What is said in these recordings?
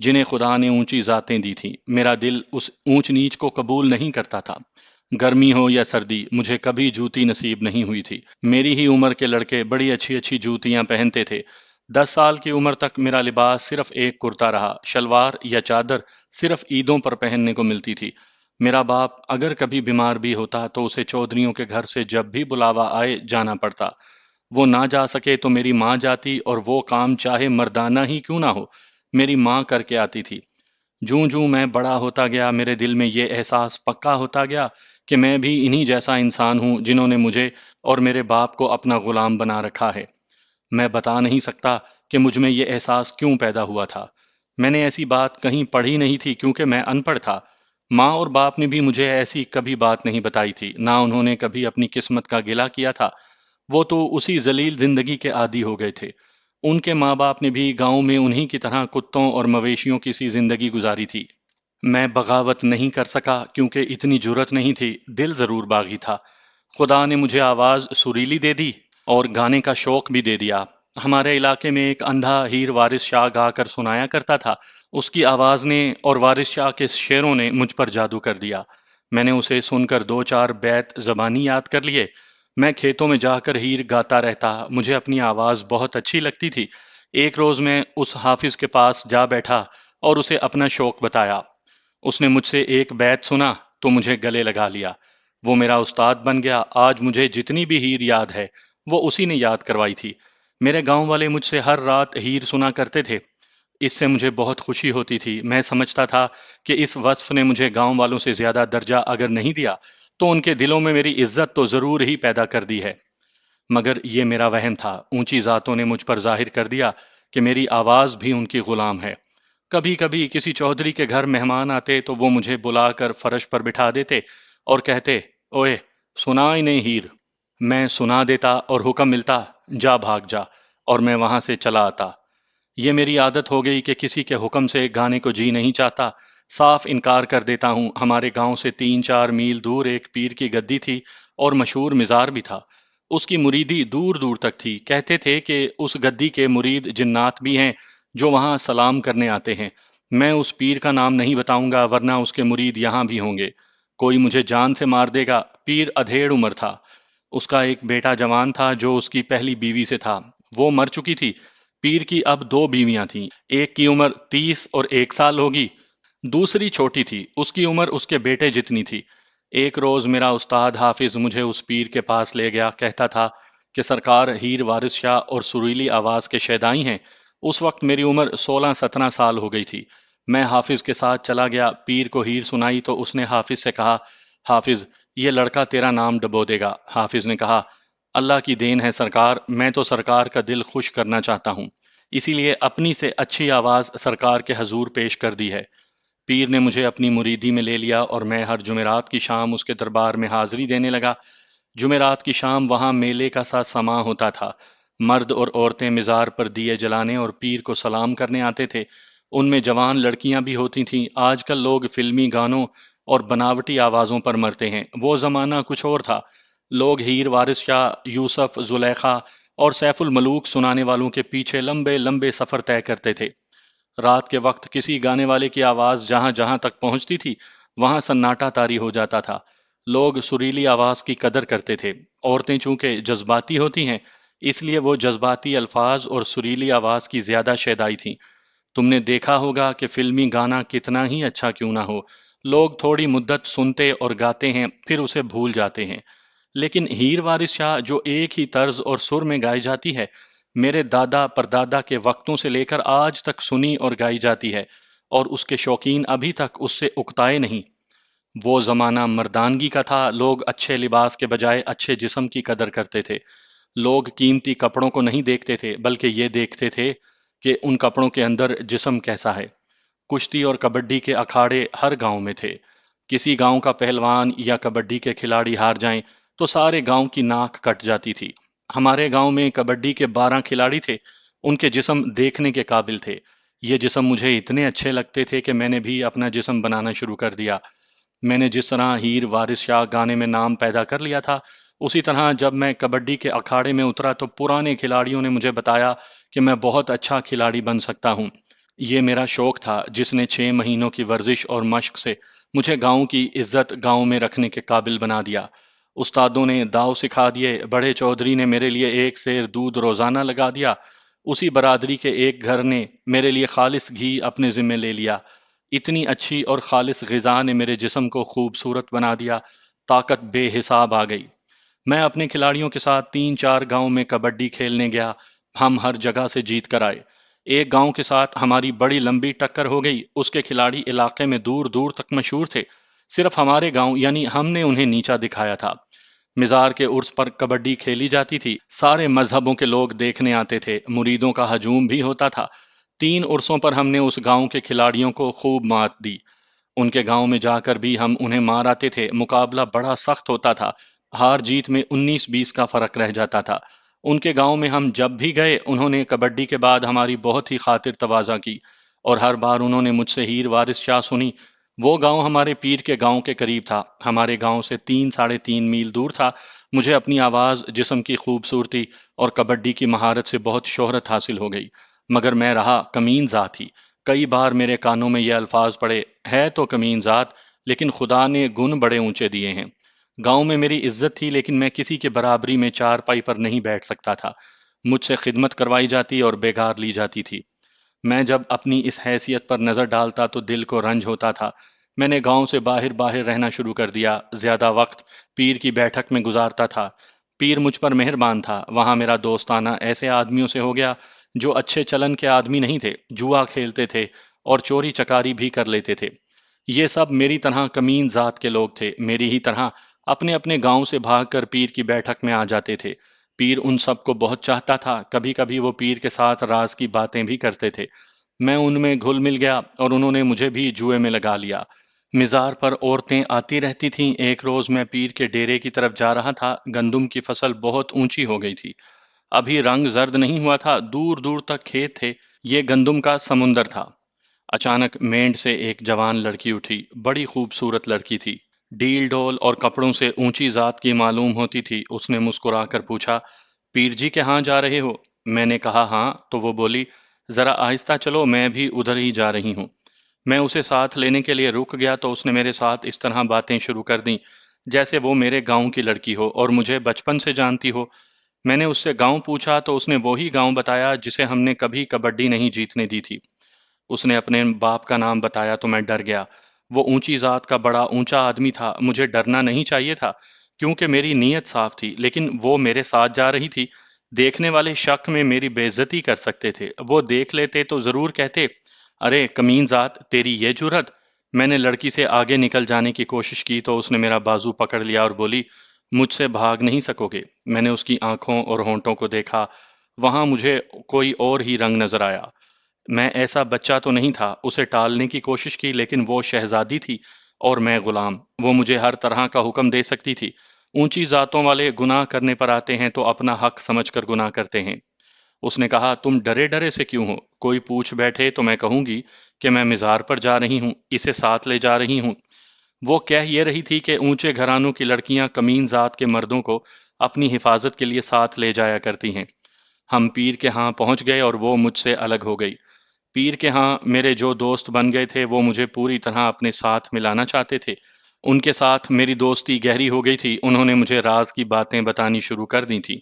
جنہیں خدا نے اونچی ذاتیں دی تھیں۔ میرا دل اس اونچ نیچ کو قبول نہیں کرتا تھا۔ گرمی ہو یا سردی، مجھے کبھی جوتی نصیب نہیں ہوئی تھی۔ میری ہی عمر کے لڑکے بڑی اچھی اچھی جوتیاں پہنتے تھے۔ 10 سال کی عمر تک میرا لباس صرف ایک کرتا رہا، شلوار یا چادر صرف عیدوں پر پہننے کو ملتی تھی۔ میرا باپ اگر کبھی بیمار بھی ہوتا تو اسے چودھریوں کے گھر سے جب بھی بلاوا آئے جانا پڑتا۔ وہ نہ جا سکے تو میری ماں جاتی، اور وہ کام چاہے مردانہ ہی کیوں نہ ہو، میری ماں کر کے آتی تھی۔ جوں جوں میں بڑا ہوتا گیا، میرے دل میں یہ احساس پکا ہوتا گیا کہ میں بھی انہی جیسا انسان ہوں جنہوں نے مجھے اور میرے باپ کو اپنا غلام بنا رکھا ہے۔ میں بتا نہیں سکتا کہ مجھ میں یہ احساس کیوں پیدا ہوا تھا۔ میں نے ایسی بات کہیں پڑھی نہیں تھی کیونکہ میں ان پڑھ تھا۔ ماں اور باپ نے بھی مجھے ایسی کبھی بات نہیں بتائی تھی، نہ انہوں نے کبھی اپنی قسمت کا گلہ کیا تھا۔ وہ تو اسی ذلیل زندگی کے عادی ہو گئے تھے۔ ان کے ماں باپ نے بھی گاؤں میں انہی کی طرح کتوں اور مویشیوں کی سی زندگی گزاری تھی۔ میں بغاوت نہیں کر سکا کیونکہ اتنی جرت نہیں تھی، دل ضرور باغی تھا۔ خدا نے مجھے آواز سریلی دے دی اور گانے کا شوق بھی دے دیا۔ ہمارے علاقے میں ایک اندھا ہیر وارث شاہ گا کر سنایا کرتا تھا۔ اس کی آواز نے اور وارث شاہ کے شعروں نے مجھ پر جادو کر دیا۔ میں نے اسے سن کر 2 4 بیت زبانی یاد کر لیے۔ میں کھیتوں میں جا کر ہیر گاتا رہتا، مجھے اپنی آواز بہت اچھی لگتی تھی۔ ایک روز میں اس حافظ کے پاس جا بیٹھا اور اسے اپنا شوق بتایا۔ اس نے مجھ سے ایک بیت سنا تو مجھے گلے لگا لیا۔ وہ میرا استاد بن گیا۔ آج مجھے جتنی بھی ہیر یاد ہے وہ اسی نے یاد کروائی تھی۔ میرے گاؤں والے مجھ سے ہر رات ہیر سنا کرتے تھے۔ اس سے مجھے بہت خوشی ہوتی تھی۔ میں سمجھتا تھا کہ اس وصف نے مجھے گاؤں والوں سے زیادہ درجہ اگر نہیں دیا تو ان کے دلوں میں میری عزت تو ضرور ہی پیدا کر دی ہے۔ مگر یہ میرا وہم تھا۔ اونچی ذاتوں نے مجھ پر ظاہر کر دیا کہ میری آواز بھی ان کی غلام ہے۔ کبھی کبھی کسی چودھری کے گھر مہمان آتے تو وہ مجھے بلا کر فرش پر بٹھا دیتے اور کہتے، اوئے سنا انہیں ہیر۔ میں سنا دیتا اور حکم ملتا، جا بھاگ جا، اور میں وہاں سے چلا آتا۔ یہ میری عادت ہو گئی کہ کسی کے حکم سے گانے کو جی نہیں چاہتا، صاف انکار کر دیتا ہوں۔ ہمارے گاؤں سے 3 4 میل دور ایک پیر کی گدی تھی اور مشہور مزار بھی تھا۔ اس کی مریدی دور دور تک تھی۔ کہتے تھے کہ اس گدی کے مرید جنات بھی ہیں جو وہاں سلام کرنے آتے ہیں۔ میں اس پیر کا نام نہیں بتاؤں گا ورنہ اس کے مرید یہاں بھی ہوں گے۔ کوئی مجھے جان سے مار دے گا۔ پیر ادھیڑ عمر تھا۔ اس کا ایک بیٹا جوان تھا جو اس کی پہلی بیوی سے تھا، وہ مر چکی تھی۔ پیر کی اب 2 بیویاں تھیں، ایک کی عمر 30 اور 1 سال ہوگی، دوسری چھوٹی تھی، اس کی عمر اس کے بیٹے جتنی تھی۔ ایک روز میرا استاد حافظ مجھے اس پیر کے پاس لے گیا، کہتا تھا کہ سرکار ہیر وارث شاہ اور سریلی آواز کے شیدائی ہیں۔ اس وقت میری عمر 16 17 سال ہو گئی تھی۔ میں حافظ کے ساتھ چلا گیا، پیر کو ہیر سنائی تو اس نے حافظ سے کہا، حافظ یہ لڑکا تیرا نام ڈبو دے گا۔ حافظ نے کہا، اللہ کی دین ہے سرکار، میں تو سرکار کا دل خوش کرنا چاہتا ہوں، اسی لیے اپنی سے اچھی آواز سرکار کے حضور پیش کر دی ہے۔ پیر نے مجھے اپنی مریدی میں لے لیا اور میں ہر جمعرات کی شام اس کے دربار میں حاضری دینے لگا۔ جمعرات کی شام وہاں میلے کا سا سماں ہوتا تھا۔ مرد اور عورتیں مزار پر دیے جلانے اور پیر کو سلام کرنے آتے تھے۔ ان میں جوان لڑکیاں بھی ہوتی تھیں۔ آج کل لوگ فلمی گانوں اور بناوٹی آوازوں پر مرتے ہیں، وہ زمانہ کچھ اور تھا۔ لوگ ہیر وارث شاہ، یوسف، زلیخا اور سیف الملوک سنانے والوں کے پیچھے لمبے لمبے سفر طے کرتے تھے۔ رات کے وقت کسی گانے والے کی آواز جہاں جہاں تک پہنچتی تھی وہاں سناٹا طاری ہو جاتا تھا۔ لوگ سریلی آواز کی قدر کرتے تھے۔ عورتیں چونکہ جذباتی ہوتی ہیں اس لیے وہ جذباتی الفاظ اور سریلی آواز کی زیادہ شیدائی تھیں۔ تم نے دیکھا ہوگا کہ فلمی گانا کتنا ہی اچھا کیوں نہ ہو، لوگ تھوڑی مدت سنتے اور گاتے ہیں پھر اسے بھول جاتے ہیں۔ لیکن ہیر وارث شاہ جو ایک ہی طرز اور سر میں گائی جاتی ہے، میرے دادا پردادا کے وقتوں سے لے کر آج تک سنی اور گائی جاتی ہے، اور اس کے شوقین ابھی تک اس سے اکتائے نہیں۔ وہ زمانہ مردانگی کا تھا، لوگ اچھے لباس کے بجائے اچھے جسم کی قدر کرتے تھے۔ لوگ قیمتی کپڑوں کو نہیں دیکھتے تھے بلکہ یہ دیکھتے تھے کہ ان کپڑوں کے اندر جسم کیسا ہے۔ کشتی اور کبڈی کے اکھاڑے ہر گاؤں میں تھے۔ کسی گاؤں کا پہلوان یا کبڈی کے کھلاڑی ہار جائیں تو سارے گاؤں کی ناک کٹ جاتی تھی۔ ہمارے گاؤں میں کبڈی کے 12 کھلاڑی تھے، ان کے جسم دیکھنے کے قابل تھے۔ یہ جسم مجھے اتنے اچھے لگتے تھے کہ میں نے بھی اپنا جسم بنانا شروع کر دیا۔ میں نے جس طرح ہیر وارث شاہ گانے میں نام پیدا کر لیا تھا، اسی طرح جب میں کبڈی کے اکھاڑے میں اترا تو پرانے کھلاڑیوں نے مجھے بتایا کہ میں بہت اچھا کھلاڑی بن سکتا ہوں۔ یہ میرا شوق تھا جس نے 6 مہینوں کی ورزش اور مشق سے مجھے گاؤں کی عزت گاؤں میں رکھنے کے قابل بنا دیا۔ استادوں نے داؤ سکھا دیے، بڑے چودھری نے میرے لیے 1 سیر دودھ روزانہ لگا دیا، اسی برادری کے ایک گھر نے میرے لیے خالص گھی اپنے ذمہ لے لیا۔ اتنی اچھی اور خالص غذا نے میرے جسم کو خوبصورت بنا دیا، طاقت بے حساب آ گئی۔ میں اپنے کھلاڑیوں کے ساتھ 3 4 گاؤں میں کبڈی کھیلنے گیا، ہم ہر جگہ سے جیت کر آئے۔ ایک گاؤں کے ساتھ ہماری بڑی لمبی ٹکر ہو گئی، اس کے کھلاڑی علاقے میں دور دور تک مشہور تھے، صرف ہمارے گاؤں یعنی ہم نے انہیں نیچا دکھایا تھا۔ مزار کے عرس پر کبڈی کھیلی جاتی تھی، سارے مذہبوں کے لوگ دیکھنے آتے تھے، مریدوں کا ہجوم بھی ہوتا تھا۔ 3 عرسوں پر ہم نے اس گاؤں کے کھلاڑیوں کو خوب مات دی۔ ان کے گاؤں میں جا کر بھی ہم انہیں مار آتے تھے، مقابلہ بڑا سخت ہوتا تھا، ہار جیت میں 19 20 کا فرق رہ جاتا تھا۔ ان کے گاؤں میں ہم جب بھی گئے انہوں نے کبڈی کے بعد ہماری بہت ہی خاطر تواضع کی، اور ہر بار انہوں نے مجھ سے ہیر وارث شاہ سنی۔ وہ گاؤں ہمارے پیر کے گاؤں کے قریب تھا، ہمارے گاؤں سے 3 3.5 میل دور تھا۔ مجھے اپنی آواز، جسم کی خوبصورتی اور کبڈی کی مہارت سے بہت شہرت حاصل ہو گئی، مگر میں رہا کمین ذات ہی۔ کئی بار میرے کانوں میں یہ الفاظ پڑے، ہے تو کمین ذات لیکن خدا نے گن بڑے اونچے دیے ہیں۔ گاؤں میں میری عزت تھی لیکن میں کسی کے برابری میں چارپائی پر نہیں بیٹھ سکتا تھا، مجھ سے خدمت کروائی جاتی اور بیگار لی جاتی تھی۔ میں جب اپنی اس حیثیت پر نظر ڈالتا تو دل کو رنج ہوتا تھا۔ میں نے گاؤں سے باہر باہر رہنا شروع کر دیا، زیادہ وقت پیر کی بیٹھک میں گزارتا تھا۔ پیر مجھ پر مہربان تھا، وہاں میرا دوستانہ ایسے آدمیوں سے ہو گیا جو اچھے چلن کے آدمی نہیں تھے، جوا کھیلتے تھے اور چوری چکاری بھی کر لیتے تھے۔ یہ سب میری طرح کمین ذات کے لوگ تھے، میری ہی طرح اپنے اپنے گاؤں سے بھاگ کر پیر کی بیٹھک میں آ جاتے تھے۔ پیر ان سب کو بہت چاہتا تھا، کبھی کبھی وہ پیر کے ساتھ راز کی باتیں بھی کرتے تھے۔ میں ان میں گھل مل گیا اور انہوں نے مجھے بھی جوئے میں لگا لیا۔ مزار پر عورتیں آتی رہتی تھیں۔ ایک روز میں پیر کے ڈیرے کی طرف جا رہا تھا، گندم کی فصل بہت اونچی ہو گئی تھی، ابھی رنگ زرد نہیں ہوا تھا، دور دور تک کھیت تھے، یہ گندم کا سمندر تھا۔ اچانک مینڈ سے ایک جوان لڑکی اٹھی، بڑی خوبصورت لڑکی تھی، ڈیل ڈول اور کپڑوں سے اونچی ذات کی معلوم ہوتی تھی۔ اس نے مسکرا کر پوچھا، پیر جی کے ہاں جا رہے ہو؟ میں نے کہا ہاں، تو وہ بولی، ذرا آہستہ چلو، میں بھی ادھر ہی جا رہی ہوں۔ میں اسے ساتھ لینے کے لیے رک گیا تو اس نے میرے ساتھ اس طرح باتیں شروع کر دیں جیسے وہ میرے گاؤں کی لڑکی ہو اور مجھے بچپن سے جانتی ہو۔ میں نے اس سے گاؤں پوچھا تو اس نے وہی گاؤں بتایا جسے ہم نے کبھی کبڈی نہیں جیتنے دی تھی۔ اس نے اپنے باپ کا نام بتایا تو میں ڈر گیا۔ وہ اونچی ذات کا بڑا اونچا آدمی تھا، مجھے ڈرنا نہیں چاہیے تھا کیونکہ میری نیت صاف تھی، لیکن وہ میرے ساتھ جا رہی تھی۔ دیکھنے والے شک میں میری بے عزتی کر سکتے تھے، وہ دیکھ لیتے تو ضرور کہتے، ارے کمین ذات، تیری یہ جرت۔ میں نے لڑکی سے آگے نکل جانے کی کوشش کی تو اس نے میرا بازو پکڑ لیا اور بولی، مجھ سے بھاگ نہیں سکو گے۔ میں نے اس کی آنکھوں اور ہونٹوں کو دیکھا، وہاں مجھے کوئی اور ہی رنگ نظر آیا۔ میں ایسا بچہ تو نہیں تھا، اسے ٹالنے کی کوشش کی لیکن وہ شہزادی تھی اور میں غلام، وہ مجھے ہر طرح کا حکم دے سکتی تھی۔ اونچی ذاتوں والے گناہ کرنے پر آتے ہیں تو اپنا حق سمجھ کر گناہ کرتے ہیں۔ اس نے کہا، تم ڈرے ڈرے سے کیوں ہو؟ کوئی پوچھ بیٹھے تو میں کہوں گی کہ میں مزار پر جا رہی ہوں، اسے ساتھ لے جا رہی ہوں۔ وہ کہہ یہ رہی تھی کہ اونچے گھرانوں کی لڑکیاں کمین ذات کے مردوں کو اپنی حفاظت کے لیے ساتھ لے جایا کرتی ہیں۔ ہم پیر کے ہاں پہنچ گئے اور وہ مجھ سے الگ ہو گئی۔ پیر کے ہاں میرے جو دوست بن گئے تھے وہ مجھے پوری طرح اپنے ساتھ ملانا چاہتے تھے۔ ان کے ساتھ میری دوستی گہری ہو گئی تھی، انہوں نے مجھے راز کی باتیں بتانی شروع کر دی تھیں۔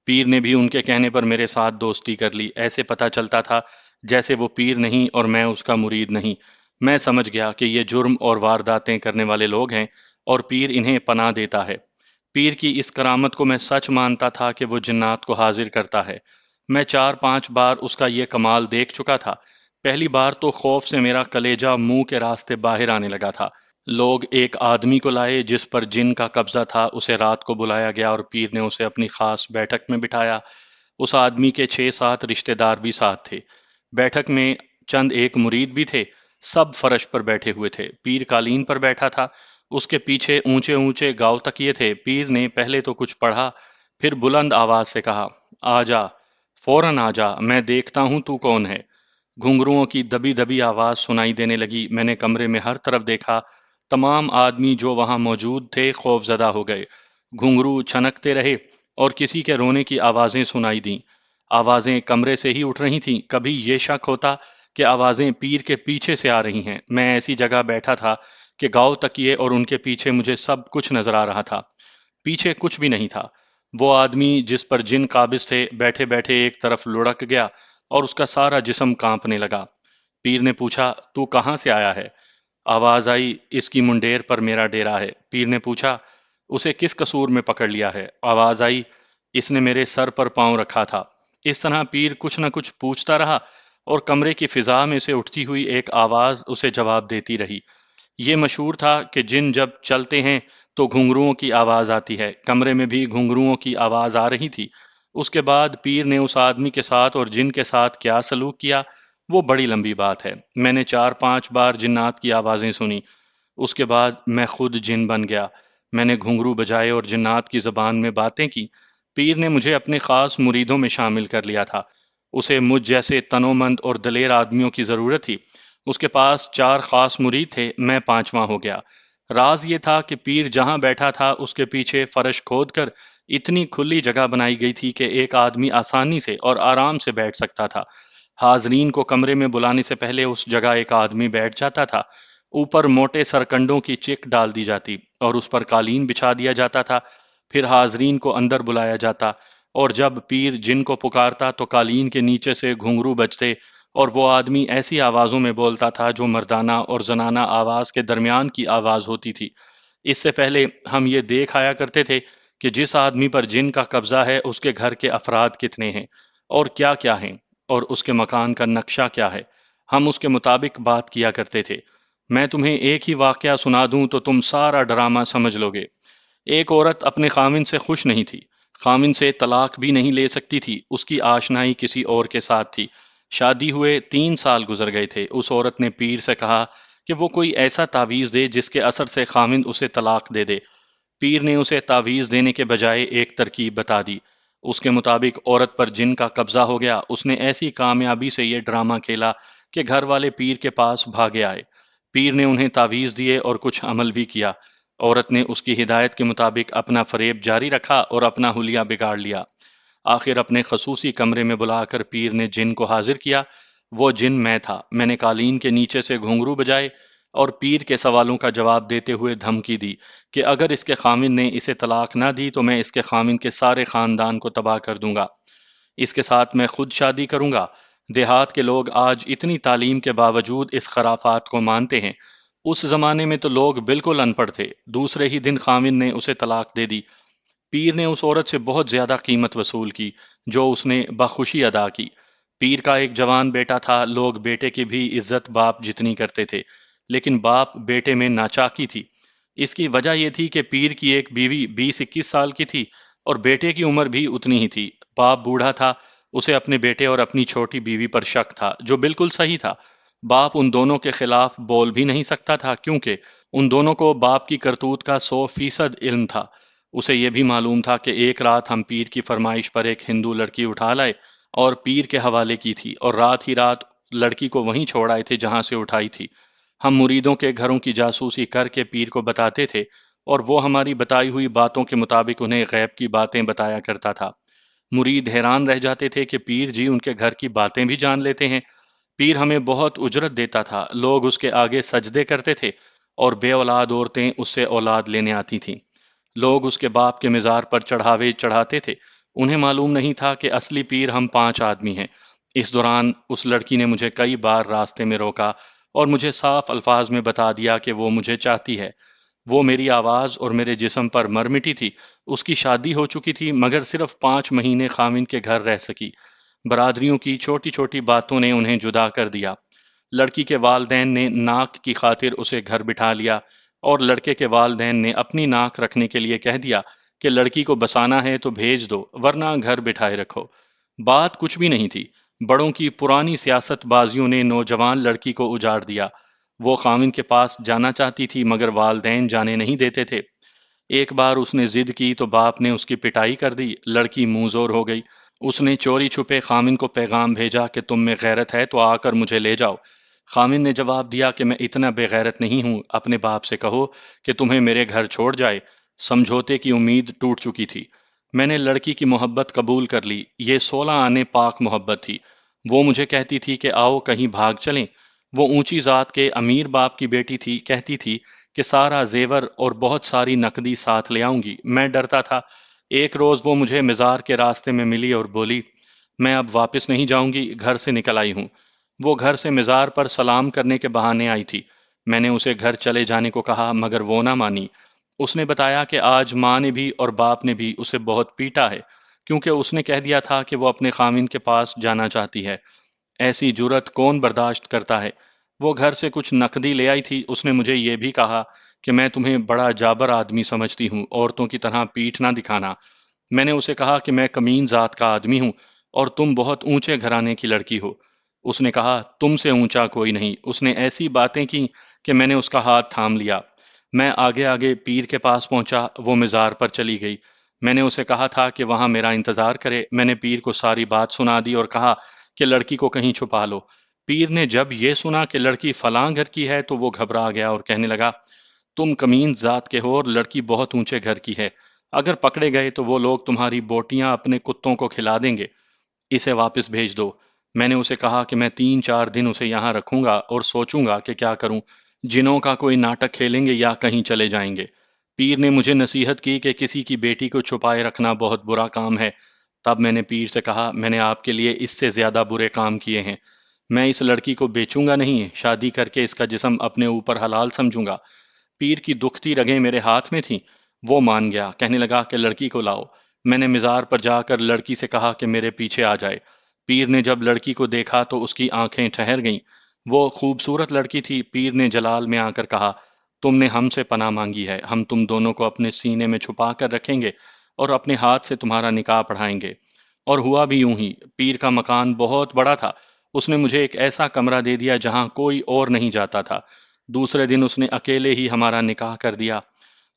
پیر نے بھی ان کے کہنے پر میرے ساتھ دوستی کر لی، ایسے پتہ چلتا تھا جیسے وہ پیر نہیں اور میں اس کا مرید نہیں۔ میں سمجھ گیا کہ یہ جرم اور وارداتیں کرنے والے لوگ ہیں اور پیر انہیں پناہ دیتا ہے۔ پیر کی اس کرامت کو میں سچ مانتا تھا کہ وہ جنات کو حاضر کرتا ہے۔ میں 4 5 بار اس کا یہ کمال دیکھ چکا تھا۔ پہلی بار تو خوف سے میرا کلیجہ منہ کے راستے باہر آنے لگا تھا۔ لوگ ایک آدمی کو لائے جس پر جن کا قبضہ تھا، اسے رات کو بلایا گیا اور پیر نے اسے اپنی خاص بیٹھک میں بٹھایا۔ اس آدمی کے 6 7 رشتہ دار بھی ساتھ تھے۔ بیٹھک میں چند ایک مرید بھی تھے، سب فرش پر بیٹھے ہوئے تھے۔ پیر قالین پر بیٹھا تھا، اس کے پیچھے اونچے اونچے گاؤ تکیے تھے۔ پیر نے پہلے تو کچھ پڑھا، پھر بلند آواز سے کہا، آ جا، فوراً آ جا، میں دیکھتا ہوں تو کون ہے۔ گھنگروؤں کی دبی دبی آواز سنائی دینے لگی۔ میں نے کمرے میں ہر طرف دیکھا، تمام آدمی جو وہاں موجود تھے خوف زدہ ہو گئے۔ گھنگرو چھنکتے رہے اور کسی کے رونے کی آوازیں سنائی دیں۔ آوازیں کمرے سے ہی اٹھ رہی تھیں۔ کبھی یہ شک ہوتا کہ آوازیں پیر کے پیچھے سے آ رہی ہیں۔ میں ایسی جگہ بیٹھا تھا کہ گاؤ تکیے اور ان کے پیچھے مجھے سب کچھ نظر آ رہا تھا۔ پیچھے کچھ بھی نہیں تھا۔ وہ آدمی جس پر جن قابض تھے بیٹھے بیٹھے ایک طرف لڑک گیا اور اس کا سارا جسم کانپنے لگا۔ پیر نے پوچھا، تو کہاں سے آیا ہے؟ آواز آئی، اس کی منڈیر پر میرا ڈیرا ہے۔ پیر نے پوچھا، اسے کس قصور میں پکڑ لیا ہے؟ آواز آئی، اس نے میرے سر پر پاؤں رکھا تھا۔ اس طرح پیر کچھ نہ کچھ پوچھتا رہا اور کمرے کی فضا میں سے اٹھتی ہوئی ایک آواز اسے جواب دیتی رہی۔ یہ مشہور تھا کہ جن جب چلتے ہیں تو گھنگروؤں کی آواز آتی ہے۔ کمرے میں بھی گھنگروؤں کی آواز آ رہی تھی۔ اس کے بعد پیر نے اس آدمی کے ساتھ اور جن کے ساتھ کیا سلوک کیا وہ بڑی لمبی بات ہے۔ میں نے 4-5 بار جنات کی آوازیں سنی۔ اس کے بعد میں خود جن بن گیا۔ میں نے گھنگرو بجائے اور جنات کی زبان میں باتیں کی۔ پیر نے مجھے اپنے خاص مریدوں میں شامل کر لیا تھا۔ اسے مجھ جیسے تنومند اور دلیر آدمیوں کی ضرورت تھی۔ اس کے پاس 4 خاص مرید تھے، میں 5واں ہو گیا۔ راز یہ تھا کہ پیر جہاں بیٹھا تھا اس کے پیچھے فرش کھود کر اتنی کھلی جگہ بنائی گئی تھی کہ ایک آدمی آسانی سے اور آرام سے بیٹھ سکتا تھا۔ حاضرین کو کمرے میں بلانے سے پہلے اس جگہ ایک آدمی بیٹھ جاتا تھا۔ اوپر موٹے سرکنڈوں کی چک ڈال دی جاتی اور اس پر قالین بچھا دیا جاتا تھا۔ پھر حاضرین کو اندر بلایا جاتا اور جب پیر جن کو پکارتا تو قالین کے نیچے سے گھنگرو بجتے اور وہ آدمی ایسی آوازوں میں بولتا تھا جو مردانہ اور زنانہ آواز کے درمیان کی آواز ہوتی تھی۔ اس سے پہلے ہم یہ دیکھ آیا کرتے تھے کہ جس آدمی پر جن کا قبضہ ہے اس کے گھر کے افراد کتنے ہیں اور کیا کیا ہیں اور اس کے مکان کا نقشہ کیا ہے۔ ہم اس کے مطابق بات کیا کرتے تھے۔ میں تمہیں ایک ہی واقعہ سنا دوں تو تم سارا ڈرامہ سمجھ لو گے۔ ایک عورت اپنے خاوند سے خوش نہیں تھی۔ خاوند سے طلاق بھی نہیں لے سکتی تھی۔ اس کی آشنائی کسی اور کے ساتھ تھی۔ شادی ہوئے 3 سال گزر گئے تھے۔ اس عورت نے پیر سے کہا کہ وہ کوئی ایسا تعویذ دے جس کے اثر سے خاوند اسے طلاق دے دے۔ پیر نے اسے تعویذ دینے کے بجائے ایک ترکیب بتا دی۔ اس کے مطابق عورت پر جن کا قبضہ ہو گیا۔ اس نے ایسی کامیابی سے یہ ڈرامہ کھیلا کہ گھر والے پیر کے پاس بھاگے آئے۔ پیر نے انہیں تعویذ دیے اور کچھ عمل بھی کیا۔ عورت نے اس کی ہدایت کے مطابق اپنا فریب جاری رکھا اور اپنا حلیہ بگاڑ لیا۔ آخر اپنے خصوصی کمرے میں بلا کر پیر نے جن کو حاضر کیا۔ وہ جن میں تھا۔ میں نے قالین کے نیچے سے گھنگرو بجائے اور پیر کے سوالوں کا جواب دیتے ہوئے دھمکی دی کہ اگر اس کے خاوند نے اسے طلاق نہ دی تو میں اس کے خاوند کے سارے خاندان کو تباہ کر دوں گا۔ اس کے ساتھ میں خود شادی کروں گا۔ دیہات کے لوگ آج اتنی تعلیم کے باوجود اس خرافات کو مانتے ہیں۔ اس زمانے میں تو لوگ بالکل ان پڑھ تھے۔ دوسرے ہی دن خاوند نے اسے طلاق دے دی۔ پیر نے اس عورت سے بہت زیادہ قیمت وصول کی جو اس نے بخوشی ادا کی۔ پیر کا ایک جوان بیٹا تھا۔ لوگ بیٹے کی بھی عزت باپ جتنی کرتے تھے، لیکن باپ بیٹے میں ناچاکی تھی۔ اس کی وجہ یہ تھی کہ پیر کی ایک بیوی 20-21 سال کی تھی اور بیٹے کی عمر بھی اتنی ہی تھی۔ باپ بوڑھا تھا۔ اسے اپنے بیٹے اور اپنی چھوٹی بیوی پر شک تھا، جو بالکل صحیح تھا۔ باپ ان دونوں کے خلاف بول بھی نہیں سکتا تھا کیونکہ ان دونوں کو باپ کی کرتوت کا 100% علم تھا۔ اسے یہ بھی معلوم تھا کہ ایک رات ہم پیر کی فرمائش پر ایک ہندو لڑکی اٹھا لائے اور پیر کے حوالے کی تھی اور رات ہی رات لڑکی کو وہیں چھوڑ آئے تھے جہاں سے اٹھائی تھی۔ ہم مریدوں کے گھروں کی جاسوسی کر کے پیر کو بتاتے تھے اور وہ ہماری بتائی ہوئی باتوں کے مطابق انہیں غیب کی باتیں بتایا کرتا تھا۔ مرید حیران رہ جاتے تھے کہ پیر جی ان کے گھر کی باتیں بھی جان لیتے ہیں۔ پیر ہمیں بہت اجرت دیتا تھا۔ لوگ اس کے آگے سجدے کرتے تھے اور بے اولاد عورتیں اس سے اولاد لینے آتی تھیں۔ لوگ اس کے باپ کے مزار پر چڑھاوے چڑھاتے تھے۔ انہیں معلوم نہیں تھا کہ اصلی پیر ہم 5 آدمی ہیں۔ اس دوران اس لڑکی نے مجھے کئی بار راستے میں روکا اور مجھے صاف الفاظ میں بتا دیا کہ وہ مجھے چاہتی ہے۔ وہ میری آواز اور میرے جسم پر مر مٹی تھی۔ اس کی شادی ہو چکی تھی مگر صرف 5 مہینے خاوند کے گھر رہ سکی۔ برادریوں کی چھوٹی چھوٹی باتوں نے انہیں جدا کر دیا۔ لڑکی کے والدین نے ناک کی خاطر اسے گھر بٹھا لیا اور لڑکے کے والدین نے اپنی ناک رکھنے کے لیے کہہ دیا کہ لڑکی کو بسانا ہے تو بھیج دو ورنہ گھر بٹھائے رکھو۔ بات کچھ بھی نہیں تھی۔ بڑوں کی پرانی سیاست بازیوں نے نوجوان لڑکی کو اجاڑ دیا۔ وہ خاوند کے پاس جانا چاہتی تھی مگر والدین جانے نہیں دیتے تھے۔ ایک بار اس نے ضد کی تو باپ نے اس کی پٹائی کر دی۔ لڑکی منہ زور ہو گئی۔ اس نے چوری چھپے خاوند کو پیغام بھیجا کہ تم میں غیرت ہے تو آ کر مجھے لے جاؤ۔ خاوند نے جواب دیا کہ میں اتنا بے غیرت نہیں ہوں۔ اپنے باپ سے کہو کہ تمہیں میرے گھر چھوڑ جائے۔ سمجھوتے کی امید ٹوٹ چکی تھی۔ میں نے لڑکی کی محبت قبول کر لی۔ یہ 16 آنے پاک محبت تھی۔ وہ مجھے کہتی تھی کہ آؤ کہیں بھاگ چلیں۔ وہ اونچی ذات کے امیر باپ کی بیٹی تھی، کہتی تھی کہ سارا زیور اور بہت ساری نقدی ساتھ لے آؤں گی۔ میں ڈرتا تھا۔ ایک روز وہ مجھے مزار کے راستے میں ملی اور بولی، میں اب واپس نہیں جاؤں گی، گھر سے نکل آئی ہوں۔ وہ گھر سے مزار پر سلام کرنے کے بہانے آئی تھی۔ میں نے اسے گھر چلے جانے کو کہا مگر وہ نہ مانی۔ اس نے بتایا کہ آج ماں نے بھی اور باپ نے بھی اسے بہت پیٹا ہے، کیونکہ اس نے کہہ دیا تھا کہ وہ اپنے خاوند کے پاس جانا چاہتی ہے۔ ایسی جرت کون برداشت کرتا ہے؟ وہ گھر سے کچھ نقدی لے آئی تھی۔ اس نے مجھے یہ بھی کہا کہ میں تمہیں بڑا جابر آدمی سمجھتی ہوں، عورتوں کی طرح پیٹھ نہ دکھانا۔ میں نے اسے کہا کہ میں کمین ذات کا آدمی ہوں اور تم بہت اونچے گھرانے کی لڑکی ہو۔ اس نے کہا تم سے اونچا کوئی نہیں۔ اس نے ایسی باتیں کی کہ میں نے اس کا ہاتھ تھام لیا۔ میں آگے آگے پیر کے پاس پہنچا، وہ مزار پر چلی گئی۔ میں نے اسے کہا تھا کہ وہاں میرا انتظار کرے۔ میں نے پیر کو ساری بات سنا دی اور کہا کہ لڑکی کو کہیں چھپا لو۔ پیر نے جب یہ سنا کہ لڑکی فلاں گھر کی ہے تو وہ گھبرا گیا اور کہنے لگا، تم کمین ذات کے ہو اور لڑکی بہت اونچے گھر کی ہے۔ اگر پکڑے گئے تو وہ لوگ تمہاری بوٹیاں اپنے کتوں کو کھلا دیں گے۔ اسے واپس بھیج دو۔ میں نے اسے کہا کہ میں 3 4 دن اسے یہاں رکھوں گا اور سوچوں گا کہ کیا کروں، جنوں کا کوئی ناٹک کھیلیں گے یا کہیں چلے جائیں گے۔ پیر نے مجھے نصیحت کی کہ کسی کی بیٹی کو چھپائے رکھنا بہت برا کام ہے۔ تب میں نے پیر سے کہا، میں نے آپ کے لیے اس سے زیادہ برے کام کیے ہیں۔ میں اس لڑکی کو بیچوں گا نہیں، شادی کر کے اس کا جسم اپنے اوپر حلال سمجھوں گا۔ پیر کی دکھتی رگیں میرے ہاتھ میں تھیں۔ وہ مان گیا، کہنے لگا کہ لڑکی کو لاؤ۔ میں نے مزار پر جا کر لڑکی سے کہا کہ میرے پیچھے آ جائے۔ پیر نے جب لڑکی کو دیکھا تو اس کی آنکھیں ٹھہر گئیں۔ وہ خوبصورت لڑکی تھی۔ پیر نے جلال میں آ کر کہا، تم نے ہم سے پناہ مانگی ہے، ہم تم دونوں کو اپنے سینے میں چھپا کر رکھیں گے اور اپنے ہاتھ سے تمہارا نکاح پڑھائیں گے۔ اور ہوا بھی یوں ہی۔ پیر کا مکان بہت بڑا تھا۔ اس نے مجھے ایک ایسا کمرہ دے دیا جہاں کوئی اور نہیں جاتا تھا۔ دوسرے دن اس نے اکیلے ہی ہمارا نکاح کر دیا،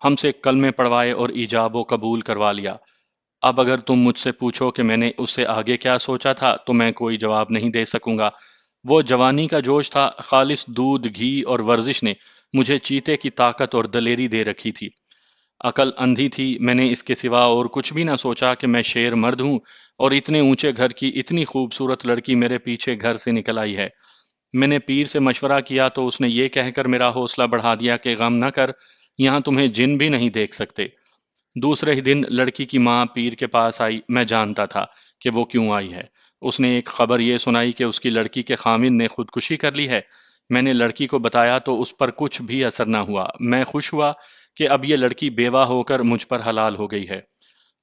ہم سے کلمے پڑھوائے اور ایجاب و قبول کروا لیا۔ اب اگر تم مجھ سے پوچھو کہ میں نے اس سے آگے کیا سوچا تھا تو میں کوئی جواب نہیں دے سکوں گا۔ وہ جوانی کا جوش تھا، خالص دودھ، گھی اور ورزش نے مجھے چیتے کی طاقت اور دلیری دے رکھی تھی۔ عقل اندھی تھی، میں نے اس کے سوا اور کچھ بھی نہ سوچا کہ میں شیر مرد ہوں اور اتنے اونچے گھر کی اتنی خوبصورت لڑکی میرے پیچھے گھر سے نکل آئی ہے۔ میں نے پیر سے مشورہ کیا تو اس نے یہ کہہ کر میرا حوصلہ بڑھا دیا کہ غم نہ کر، یہاں تمہیں جن بھی نہیں دیکھ سکتے۔ دوسرے ہی دن لڑکی کی ماں پیر کے پاس آئی۔ میں جانتا تھا کہ وہ کیوں آئی ہے۔ اس نے ایک خبر یہ سنائی کہ اس کی لڑکی کے خاوند نے خودکشی کر لی ہے۔ میں نے لڑکی کو بتایا تو اس پر کچھ بھی اثر نہ ہوا۔ میں خوش ہوا کہ اب یہ لڑکی بیوہ ہو کر مجھ پر حلال ہو گئی ہے۔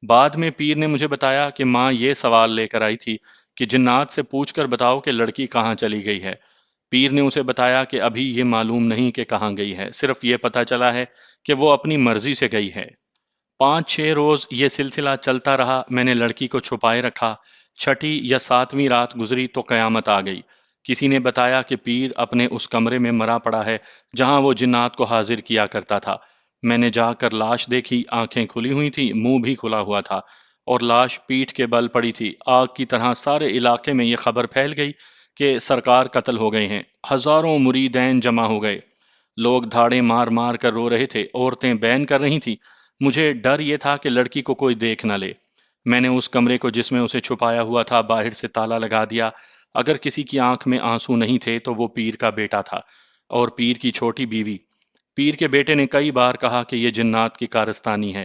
بعد میں پیر نے مجھے بتایا کہ ماں یہ سوال لے کر آئی تھی کہ جنات سے پوچھ کر بتاؤ کہ لڑکی کہاں چلی گئی ہے۔ پیر نے اسے بتایا کہ ابھی یہ معلوم نہیں کہ کہاں گئی ہے، صرف یہ پتہ چلا ہے کہ وہ اپنی مرضی سے گئی ہے۔ 5 6 روز یہ سلسلہ چلتا رہا۔ میں نے لڑکی کو چھپائے رکھا۔ چھٹی یا ساتویں رات گزری تو قیامت آ گئی۔ کسی نے بتایا کہ پیر اپنے اس کمرے میں مرا پڑا ہے جہاں وہ جنات کو حاضر کیا کرتا تھا۔ میں نے جا کر لاش دیکھی، آنکھیں کھلی ہوئی تھی، منہ بھی کھلا ہوا تھا اور لاش پیٹھ کے بل پڑی تھی۔ آگ کی طرح سارے علاقے میں یہ خبر پھیل گئی کہ سرکار قتل ہو گئے ہیں۔ ہزاروں مریدین جمع ہو گئے۔ لوگ دھاڑے مار مار کر رو رہے تھے، عورتیں بین کر رہی تھیں۔ مجھے ڈر یہ تھا کہ لڑکی کو کوئی دیکھ نہ لے۔ میں نے اس کمرے کو جس میں اسے چھپایا ہوا تھا باہر سے تالا لگا دیا۔ اگر کسی کی آنکھ میں آنسو نہیں تھے تو وہ پیر کا بیٹا تھا اور پیر کی چھوٹی بیوی۔ پیر کے بیٹے نے کئی بار کہا کہ یہ جنات کی کارستانی ہے۔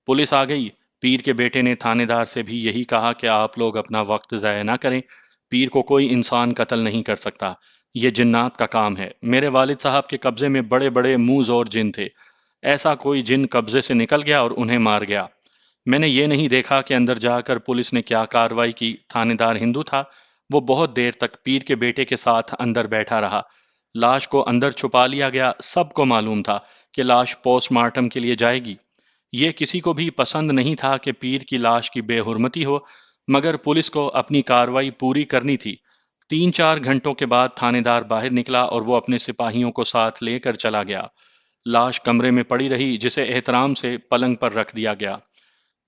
پولیس آ گئی۔ پیر کے بیٹے نے تھانے دار سے بھی یہی کہا کہ آپ لوگ اپنا وقت ضائع نہ کریں، پیر کو کوئی انسان قتل نہیں کر سکتا، یہ جنات کا کام ہے۔ میرے والد صاحب کے قبضے میں بڑے بڑے منہ زور جن تھے۔ ایسا کوئی جن قبضے سے نکل گیا اور انہیں مار گیا۔ میں نے یہ نہیں دیکھا کہ اندر جا کر پولیس نے کیا کارروائی کی۔ تھانے دار ہندو تھا، وہ بہت دیر تک پیر کے بیٹے کے ساتھ اندر بیٹھا رہا۔ لاش کو اندر چھپا لیا گیا۔ سب کو معلوم تھا کہ لاش پوسٹ مارٹم کے لیے جائے گی۔ یہ کسی کو بھی پسند نہیں تھا کہ پیر کی لاش کی بے حرمتی ہو، مگر پولیس کو اپنی کارروائی پوری کرنی تھی۔ 3 4 گھنٹوں کے بعد تھانے دار باہر نکلا اور وہ اپنے سپاہیوں کو ساتھ لے کر چلا گیا۔ لاش کمرے میں پڑی رہی جسے احترام سے پلنگ پر رکھ دیا گیا۔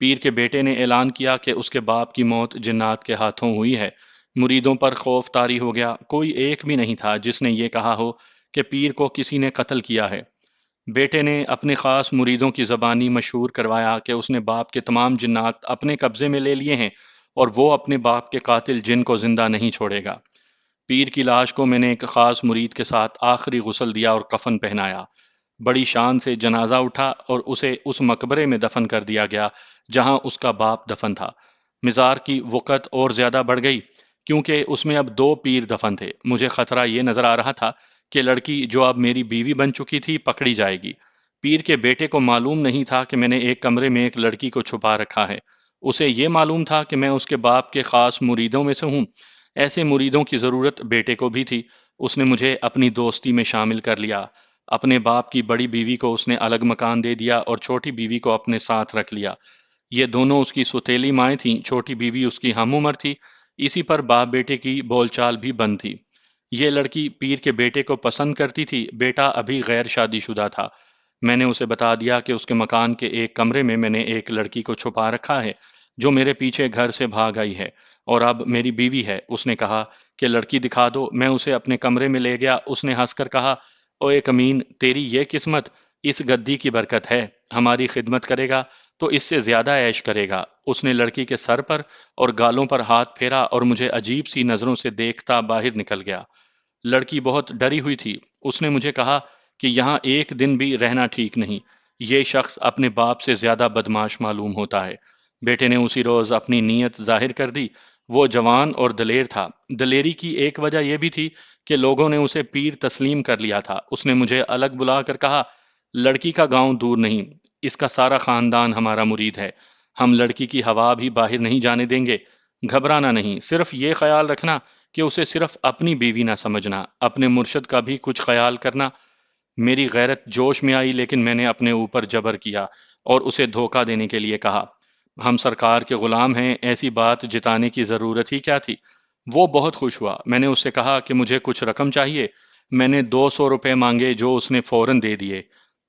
پیر کے بیٹے نے اعلان کیا کہ اس کے باپ کی موت جنات کے ہاتھوں ہوئی ہے۔ مریدوں پر خوف طاری ہو گیا۔ کوئی ایک بھی نہیں تھا جس نے یہ کہا ہو کہ پیر کو کسی نے قتل کیا ہے۔ بیٹے نے اپنے خاص مریدوں کی زبانی مشہور کروایا کہ اس نے باپ کے تمام جنات اپنے قبضے میں لے لیے ہیں اور وہ اپنے باپ کے قاتل جن کو زندہ نہیں چھوڑے گا۔ پیر کی لاش کو میں نے ایک خاص مرید کے ساتھ آخری غسل دیا اور کفن پہنایا۔ بڑی شان سے جنازہ اٹھا اور اسے اس مقبرے میں دفن کر دیا گیا جہاں اس کا باپ دفن تھا۔ مزار کی وقت اور زیادہ بڑھ گئی کیونکہ اس میں اب دو پیر دفن تھے۔ مجھے خطرہ یہ نظر آ رہا تھا کہ لڑکی جو اب میری بیوی بن چکی تھی پکڑی جائے گی۔ پیر کے بیٹے کو معلوم نہیں تھا کہ میں نے ایک کمرے میں ایک لڑکی کو چھپا رکھا ہے۔ اسے یہ معلوم تھا کہ میں اس کے باپ کے خاص مریدوں میں سے ہوں۔ ایسے مریدوں کی ضرورت بیٹے کو بھی تھی۔ اس نے مجھے اپنی دوستی میں شامل کر لیا۔ اپنے باپ کی بڑی بیوی کو اس نے الگ مکان دے دیا اور چھوٹی بیوی کو اپنے ساتھ رکھ لیا۔ یہ دونوں اس کی سوتیلی مائیں تھیں۔ چھوٹی بیوی اس کی ہم عمر تھی۔ اسی پر باپ بیٹے کی بول چال بھی بند تھی۔ یہ لڑکی پیر کے بیٹے کو پسند کرتی تھی۔ بیٹا ابھی غیر شادی شدہ تھا۔ میں نے اسے بتا دیا کہ اس کے مکان کے ایک کمرے میں نے ایک لڑکی کو چھپا رکھا ہے جو میرے پیچھے گھر سے بھاگ آئی ہے اور اب میری بیوی ہے۔ اس نے کہا کہ لڑکی دکھا دو۔ میں اسے اپنے کمرے میں لے گیا۔ اس نے ہنس کر کہا، او ایک امین، تیری یہ قسمت اس گدی کی برکت ہے۔ ہماری خدمت کرے گا تو اس سے زیادہ عیش کرے گا۔ اس نے لڑکی کے سر پر اور گالوں پر ہاتھ پھیرا اور مجھے عجیب سی نظروں سے دیکھتا باہر نکل گیا۔ لڑکی بہت ڈری ہوئی تھی۔ اس نے مجھے کہا کہ یہاں ایک دن بھی رہنا ٹھیک نہیں۔ یہ شخص اپنے باپ سے زیادہ بدماش معلوم ہوتا ہے۔ بیٹے نے اسی روز اپنی نیت ظاہر کر دی۔ وہ جوان اور دلیر تھا۔ دلیری کی ایک وجہ یہ بھی تھی کہ لوگوں نے اسے پیر تسلیم کر لیا تھا۔ اس نے مجھے الگ بلا کر کہا، لڑکی کا گاؤں دور نہیں، اس کا سارا خاندان ہمارا مرید ہے۔ ہم لڑکی کی ہوا بھی باہر نہیں جانے دیں گے۔ گھبرانا نہیں، صرف یہ خیال رکھنا کہ اسے صرف اپنی بیوی نہ سمجھنا، اپنے مرشد کا بھی کچھ خیال کرنا۔ میری غیرت جوش میں آئی لیکن میں نے اپنے اوپر جبر کیا اور اسے دھوکہ دینے کے لیے کہا، ہم سرکار کے غلام ہیں، ایسی بات جتانے کی ضرورت ہی کیا تھی؟ وہ بہت خوش ہوا۔ میں نے اس سے کہا کہ مجھے کچھ رقم چاہیے۔ میں نے 200 روپے مانگے جو اس نے فوراً دے دیے۔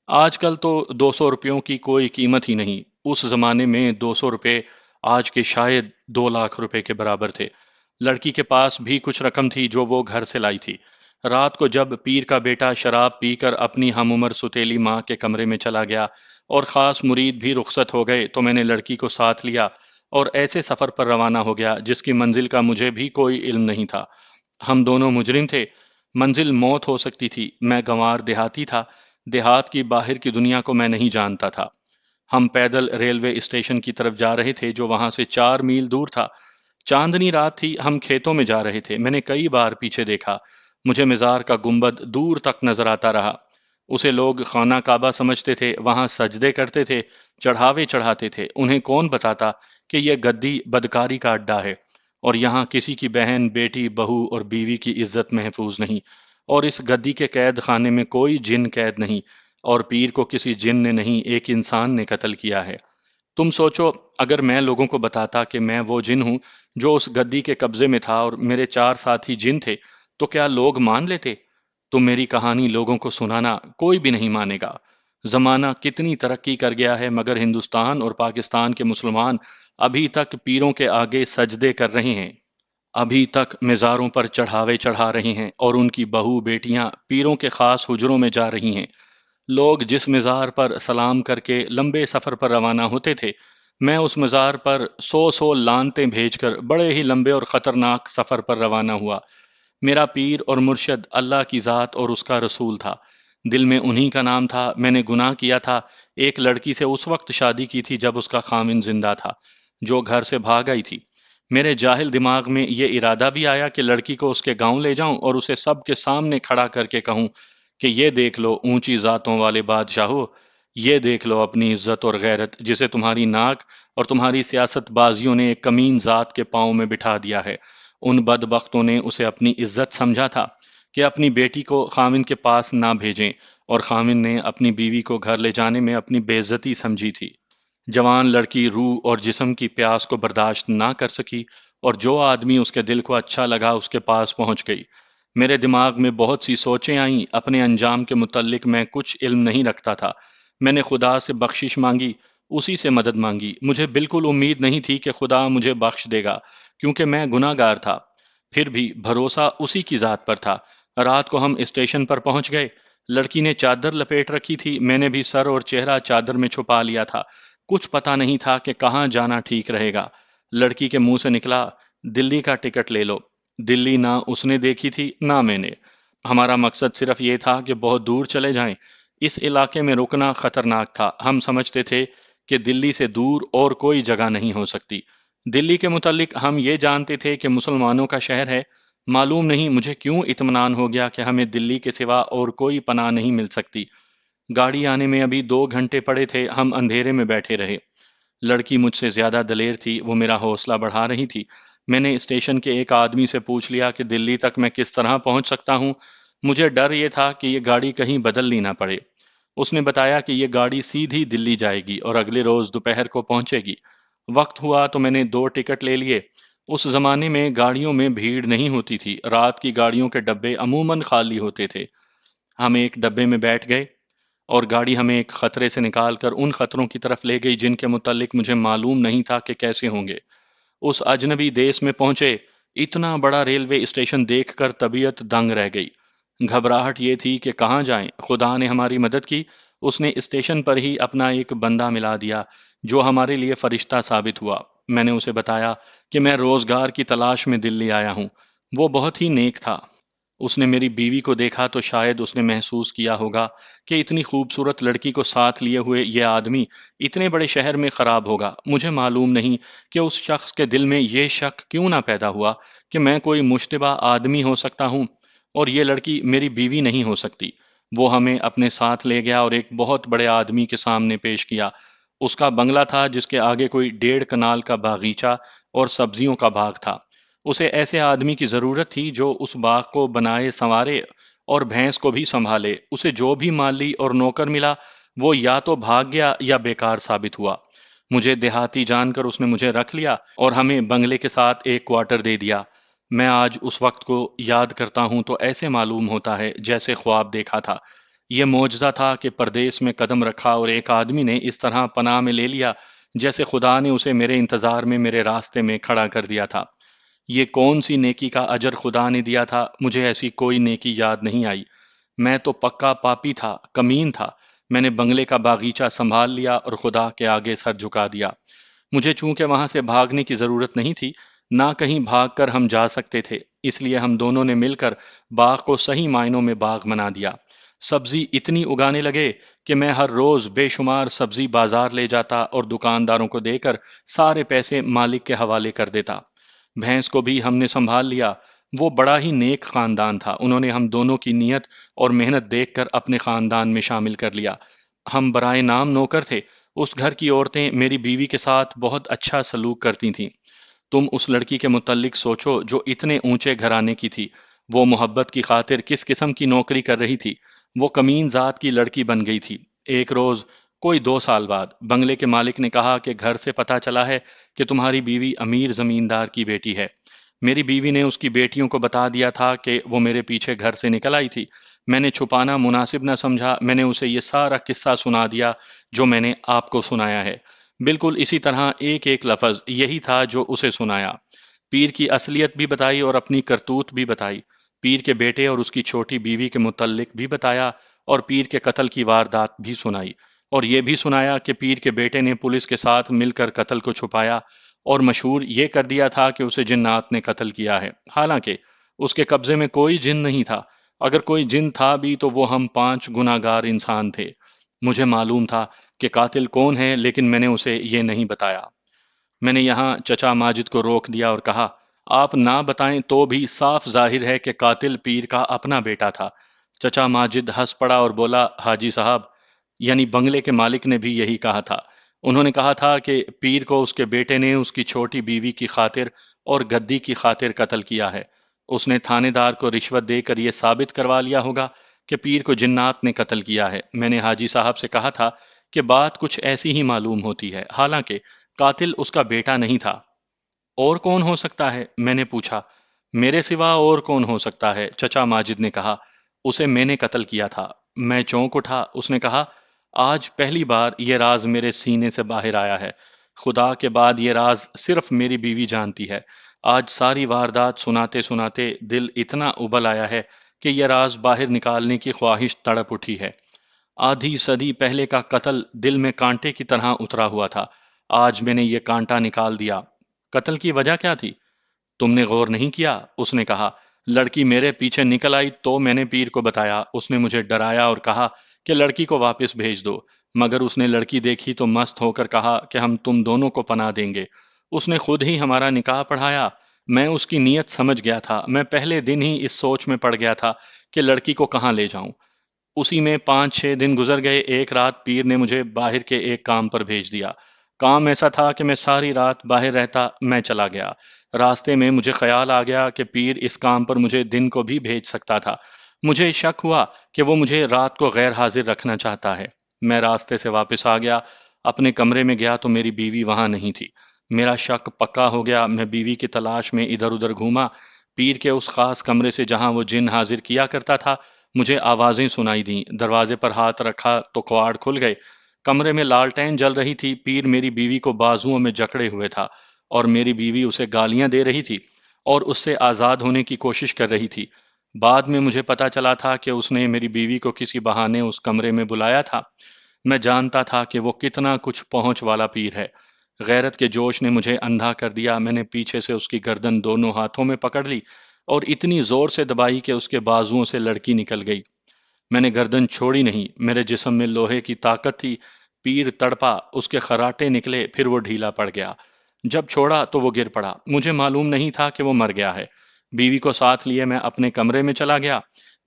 آج کل تو 200 روپیوں کی کوئی قیمت ہی نہیں۔ اس زمانے میں 200 روپے آج کے شاید 2 لاکھ روپے کے برابر تھے۔ لڑکی کے پاس بھی کچھ رقم تھی جو وہ گھر سے لائی تھی۔ رات کو جب پیر کا بیٹا شراب پی کر اپنی ہم عمر ستیلی ماں کے کمرے میں چلا گیا اور خاص مرید بھی رخصت ہو گئے تو میں نے لڑکی کو ساتھ لیا اور ایسے سفر پر روانہ ہو گیا جس کی منزل کا مجھے بھی کوئی علم نہیں تھا۔ ہم دونوں مجرم تھے۔ منزل موت ہو سکتی تھی۔ میں گنوار دیہاتی تھا۔ دیہات کی باہر کی دنیا کو میں نہیں جانتا تھا۔ ہم پیدل ریلوے اسٹیشن کی طرف جا رہے تھے جو وہاں سے 4 میل دور تھا۔ چاندنی رات تھی۔ ہم کھیتوں میں جا رہے تھے۔ میں نے کئی بار پیچھے دیکھا۔ مجھے مزار کا گنبد دور تک نظر آتا رہا۔ اسے لوگ خانہ کعبہ سمجھتے تھے، وہاں سجدے کرتے تھے، چڑھاوے چڑھاتے تھے۔ انہیں کون بتاتا کہ یہ گدی بدکاری کا اڈا ہے اور یہاں کسی کی بہن، بیٹی، بہو اور بیوی کی عزت محفوظ نہیں، اور اس گدی کے قید خانے میں کوئی جن قید نہیں، اور پیر کو کسی جن نے نہیں، ایک انسان نے قتل کیا ہے۔ تم سوچو، اگر میں لوگوں کو بتاتا کہ میں وہ جن ہوں جو اس گدی کے قبضے میں تھا اور میرے 4 ساتھی جن تھے تو کیا لوگ مان لیتے؟ تم میری کہانی لوگوں کو سنانا، کوئی بھی نہیں مانے گا۔ زمانہ کتنی ترقی کر گیا ہے مگر ہندوستان اور پاکستان کے مسلمان ابھی تک پیروں کے آگے سجدے کر رہے ہیں، ابھی تک مزاروں پر چڑھاوے چڑھا رہے ہیں، اور ان کی بہو بیٹیاں پیروں کے خاص حجروں میں جا رہی ہیں۔ لوگ جس مزار پر سلام کر کے لمبے سفر پر روانہ ہوتے تھے، میں اس مزار پر 100 لانتیں بھیج کر بڑے ہی لمبے اور خطرناک سفر پر روانہ ہوا۔ میرا پیر اور مرشد اللہ کی ذات اور اس کا رسول تھا۔ دل میں انہی کا نام تھا۔ میں نے گناہ کیا تھا۔ ایک لڑکی سے اس وقت شادی کی تھی جب اس کا خاوند زندہ تھا، جو گھر سے بھاگ آئی تھی۔ میرے جاہل دماغ میں یہ ارادہ بھی آیا کہ لڑکی کو اس کے گاؤں لے جاؤں اور اسے سب کے سامنے کھڑا کر کے کہوں کہ یہ دیکھ لو اونچی ذاتوں والے بادشاہو، یہ دیکھ لو اپنی عزت اور غیرت جسے تمہاری ناک اور تمہاری سیاست بازیوں نے ایک کمین ذات کے پاؤں میں بٹھا دیا ہے۔ ان بدبختوں نے اسے اپنی عزت سمجھا تھا کہ اپنی بیٹی کو خاوند کے پاس نہ بھیجیں، اور خاوند نے اپنی بیوی کو گھر لے جانے میں اپنی بے عزتی سمجھی تھی۔ جوان لڑکی روح اور جسم کی پیاس کو برداشت نہ کر سکی اور جو آدمی اس کے دل کو اچھا لگا اس کے پاس پہنچ گئی۔ میرے دماغ میں بہت سی سوچیں آئیں۔ اپنے انجام کے متعلق میں کچھ علم نہیں رکھتا تھا۔ میں نے خدا سے بخشش مانگی، اسی سے مدد مانگی۔ مجھے بالکل امید نہیں تھی کہ خدا مجھے بخش دے گا کیونکہ میں گناہ گار تھا، پھر بھی بھروسہ اسی کی ذات پر تھا۔ رات کو ہم اسٹیشن پر پہنچ گئے۔ لڑکی نے چادر لپیٹ رکھی تھی، میں نے بھی سر اور چہرہ چادر میں چھپا لیا تھا۔ کچھ پتہ نہیں تھا کہ کہاں جانا ٹھیک رہے گا۔ لڑکی کے منہ سے نکلا، دلی کا ٹکٹ لے لو۔ دلی نہ اس نے دیکھی تھی نہ میں نے۔ ہمارا مقصد صرف یہ تھا کہ بہت دور چلے جائیں۔ اس علاقے میں رکنا خطرناک تھا۔ ہم سمجھتے تھے کہ دلی سے دور اور کوئی جگہ نہیں ہو سکتی۔ دلی کے متعلق ہم یہ جانتے تھے کہ مسلمانوں کا شہر ہے۔ معلوم نہیں مجھے کیوں اطمینان ہو گیا کہ ہمیں دلی کے سوا اور کوئی پناہ نہیں مل سکتی۔ گاڑی آنے میں ابھی 2 گھنٹے پڑے تھے، ہم اندھیرے میں بیٹھے رہے۔ لڑکی مجھ سے زیادہ دلیر تھی، وہ میرا حوصلہ بڑھا رہی تھی۔ میں نے اسٹیشن کے ایک آدمی سے پوچھ لیا کہ دلی تک میں کس طرح پہنچ سکتا ہوں۔ مجھے ڈر یہ تھا کہ یہ گاڑی کہیں بدل لی نہ پڑے۔ اس نے بتایا کہ یہ گاڑی سیدھی دلی جائے گی اور اگلے روز دوپہر کو پہنچے گی۔ وقت ہوا تو میں نے 2 ٹکٹ لے لیے۔ اس زمانے میں گاڑیوں میں بھیڑ نہیں ہوتی تھی، رات کی گاڑیوں کے ڈبے عموماً خالی ہوتے تھے۔ ہم ایک ڈبے میں بیٹھ گئے اور گاڑی ہمیں ایک خطرے سے نکال کر ان خطروں کی طرف لے گئی جن کے متعلق مجھے معلوم نہیں تھا کہ کیسے ہوں گے۔ اس اجنبی دیس میں پہنچے۔ اتنا بڑا ریلوے اسٹیشن دیکھ کر طبیعت دنگ رہ گئی۔ گھبراہٹ یہ تھی کہ کہاں جائیں۔ خدا نے ہماری مدد کی۔ اس نے اسٹیشن پر ہی اپنا ایک بندہ ملا دیا جو ہمارے لیے فرشتہ ثابت ہوا۔ میں نے اسے بتایا کہ میں روزگار کی تلاش میں دلی آیا ہوں۔ وہ بہت ہی نیک تھا۔ اس نے میری بیوی کو دیکھا تو شاید اس نے محسوس کیا ہوگا کہ اتنی خوبصورت لڑکی کو ساتھ لیے ہوئے یہ آدمی اتنے بڑے شہر میں خراب ہوگا۔ مجھے معلوم نہیں کہ اس شخص کے دل میں یہ شک کیوں نہ پیدا ہوا کہ میں کوئی مشتبہ آدمی ہو سکتا ہوں اور یہ لڑکی میری بیوی نہیں ہو سکتی۔ وہ ہمیں اپنے ساتھ لے گیا اور ایک بہت بڑے آدمی کے سامنے پیش کیا۔ اس کا بنگلہ تھا جس کے آگے کوئی 1.5 کنال کا باغیچہ اور سبزیوں کا باغ تھا۔ اسے ایسے آدمی کی ضرورت تھی جو اس باغ کو بنائے سنوارے اور بھینس کو بھی سنبھالے۔ اسے جو بھی مالی اور نوکر ملا وہ یا تو بھاگ گیا یا بیکار ثابت ہوا۔ مجھے دیہاتی جان کر اس نے مجھے رکھ لیا اور ہمیں بنگلے کے ساتھ ایک کوارٹر دے دیا۔ میں آج اس وقت کو یاد کرتا ہوں تو ایسے معلوم ہوتا ہے جیسے خواب دیکھا تھا۔ یہ معجزہ تھا کہ پردیس میں قدم رکھا اور ایک آدمی نے اس طرح پناہ میں لے لیا جیسے خدا نے اسے میرے انتظار میں میرے راستے میں کھڑا کر دیا تھا۔ یہ کون سی نیکی کا اجر خدا نے دیا تھا، مجھے ایسی کوئی نیکی یاد نہیں آئی۔ میں تو پکا پاپی تھا، کمین تھا۔ میں نے بنگلے کا باغیچہ سنبھال لیا اور خدا کے آگے سر جھکا دیا۔ مجھے چونکہ وہاں سے بھاگنے کی ضرورت نہیں تھی، نہ کہیں بھاگ کر ہم جا سکتے تھے، اس لیے ہم دونوں نے مل کر باغ کو صحیح معنوں میں باغ بنا دیا۔ سبزی اتنی اگانے لگے کہ میں ہر روز بے شمار سبزی بازار لے جاتا اور دکانداروں کو دے کر سارے پیسے مالک کے حوالے کر دیتا۔ بھینس کو بھی ہم نے سنبھال لیا۔ وہ بڑا ہی نیک خاندان تھا، انہوں نے ہم دونوں کی نیت اور محنت دیکھ کر اپنے خاندان میں شامل کر لیا۔ ہم برائے نام نوکر تھے۔ اس گھر کی عورتیں میری بیوی کے ساتھ بہت اچھا سلوک کرتی تھیں۔ تم اس لڑکی کے متعلق سوچو جو اتنے اونچے گھرانے کی تھی۔ وہ محبت کی خاطر کس قسم کی نوکری کر رہی تھی۔ وہ کمین ذات کی لڑکی بن گئی تھی۔ ایک روز کوئی 2 سال بعد بنگلے کے مالک نے کہا کہ گھر سے پتہ چلا ہے کہ تمہاری بیوی امیر زمیندار کی بیٹی ہے۔ میری بیوی نے اس کی بیٹیوں کو بتا دیا تھا کہ وہ میرے پیچھے گھر سے نکل آئی تھی۔ میں نے چھپانا مناسب نہ سمجھا، میں نے اسے یہ سارا قصہ سنا دیا جو میں نے آپ کو سنایا ہے۔ بالکل اسی طرح ایک ایک لفظ یہی تھا جو اسے سنایا۔ پیر کی اصلیت بھی بتائی اور اپنی کرتوت بھی بتائی۔ پیر کے بیٹے اور اس کی چھوٹی بیوی کے متعلق بھی بتایا اور پیر کے قتل کی واردات بھی سنائی، اور یہ بھی سنایا کہ پیر کے بیٹے نے پولیس کے ساتھ مل کر قتل کو چھپایا اور مشہور یہ کر دیا تھا کہ اسے جنات نے قتل کیا ہے، حالانکہ اس کے قبضے میں کوئی جن نہیں تھا۔ اگر کوئی جن تھا بھی تو وہ ہم 5 گناہگار انسان تھے۔ مجھے معلوم تھا کہ قاتل کون ہے، لیکن میں نے اسے یہ نہیں بتایا۔ میں نے یہاں چچا ماجد کو روک دیا اور کہا، آپ نہ بتائیں تو بھی صاف ظاہر ہے کہ قاتل پیر کا اپنا بیٹا تھا۔ چچا ماجد ہنس پڑا اور بولا، حاجی صاحب، یعنی بنگلے کے مالک نے بھی یہی کہا تھا۔ انہوں نے کہا تھا کہ پیر کو اس کے بیٹے نے اس کی چھوٹی بیوی کی خاطر اور گدی کی خاطر قتل کیا ہے۔ اس نے تھانے دار کو رشوت دے کر یہ ثابت کروا لیا ہوگا کہ پیر کو جنات نے قتل کیا ہے۔ میں نے حاجی صاحب سے کہا تھا کہ بات کچھ ایسی ہی معلوم ہوتی ہے، حالانکہ قاتل اس کا بیٹا نہیں تھا۔ اور کون ہو سکتا ہے؟ میں نے پوچھا۔ میرے سوا اور کون ہو سکتا ہے؟ چچا ماجد نے کہا، اسے میں نے قتل کیا تھا۔ میں چونک اٹھا۔ اس نے کہا، آج پہلی بار یہ راز میرے سینے سے باہر آیا ہے۔ خدا کے بعد یہ راز صرف میری بیوی جانتی ہے۔ آج ساری واردات سناتے سناتے دل اتنا ابل آیا ہے کہ یہ راز باہر نکالنے کی خواہش تڑپ اٹھی ہے۔ آدھی صدی پہلے کا قتل دل میں کانٹے کی طرح اترا ہوا تھا۔ آج میں نے یہ کانٹا نکال دیا۔ قتل کی وجہ کیا تھی؟ تم نے غور نہیں کیا؟ اس نے کہا۔ لڑکی میرے پیچھے نکل آئی تو میں نے پیر کو بتایا۔ اس نے مجھے ڈرایا اور کہا کہ لڑکی کو واپس بھیج دو، مگر اس نے لڑکی دیکھی تو مست ہو کر کہا کہ ہم تم دونوں کو پناہ دیں گے۔ اس نے خود ہی ہمارا نکاح پڑھایا۔ میں اس کی نیت سمجھ گیا تھا۔ میں پہلے دن ہی اس سوچ میں پڑ گیا تھا کہ لڑکی کو کہاں لے جاؤں۔ اسی میں 5 6 دن گزر گئے۔ ایک رات پیر نے مجھے باہر کے ایک کام پر بھیج دیا۔ کام ایسا تھا کہ میں ساری رات باہر رہتا۔ میں چلا گیا۔ راستے میں مجھے خیال آ گیا کہ پیر اس کام پر مجھے دن کو بھی بھیج سکتا تھا۔ مجھے شک ہوا کہ وہ مجھے رات کو غیر حاضر رکھنا چاہتا ہے۔ میں راستے سے واپس آ گیا۔ اپنے کمرے میں گیا تو میری بیوی وہاں نہیں تھی۔ میرا شک پکا ہو گیا۔ میں بیوی کی تلاش میں ادھر ادھر گھوما۔ پیر کے اس خاص کمرے سے جہاں وہ جن حاضر کیا کرتا تھا مجھے آوازیں سنائی دیں۔ دروازے پر ہاتھ رکھا تو کواڑ کھل گئے۔ کمرے میں لالٹین جل رہی تھی۔ پیر میری بیوی کو بازوؤں میں جکڑے ہوئے تھا اور میری بیوی اسے گالیاں دے رہی تھی اور اس سے آزاد ہونے کی کوشش کر رہی تھی۔ بعد میں مجھے پتا چلا تھا کہ اس نے میری بیوی کو کسی بہانے اس کمرے میں بلایا تھا۔ میں جانتا تھا کہ وہ کتنا کچھ پہنچ والا پیر ہے۔ غیرت کے جوش نے مجھے اندھا کر دیا۔ میں نے پیچھے سے اس کی گردن دونوں ہاتھوں میں پکڑ لی اور اتنی زور سے دبائی کہ اس کے بازوؤں سے لڑکی نکل گئی۔ میں نے گردن چھوڑی نہیں۔ میرے جسم میں لوہے کی طاقت تھی۔ پیر تڑپا، اس کے خراٹے نکلے، پھر وہ ڈھیلا پڑ گیا۔ جب چھوڑا تو وہ گر پڑا۔ مجھے معلوم نہیں تھا کہ وہ مر گیا ہے۔ بیوی کو ساتھ لیے میں اپنے کمرے میں چلا گیا۔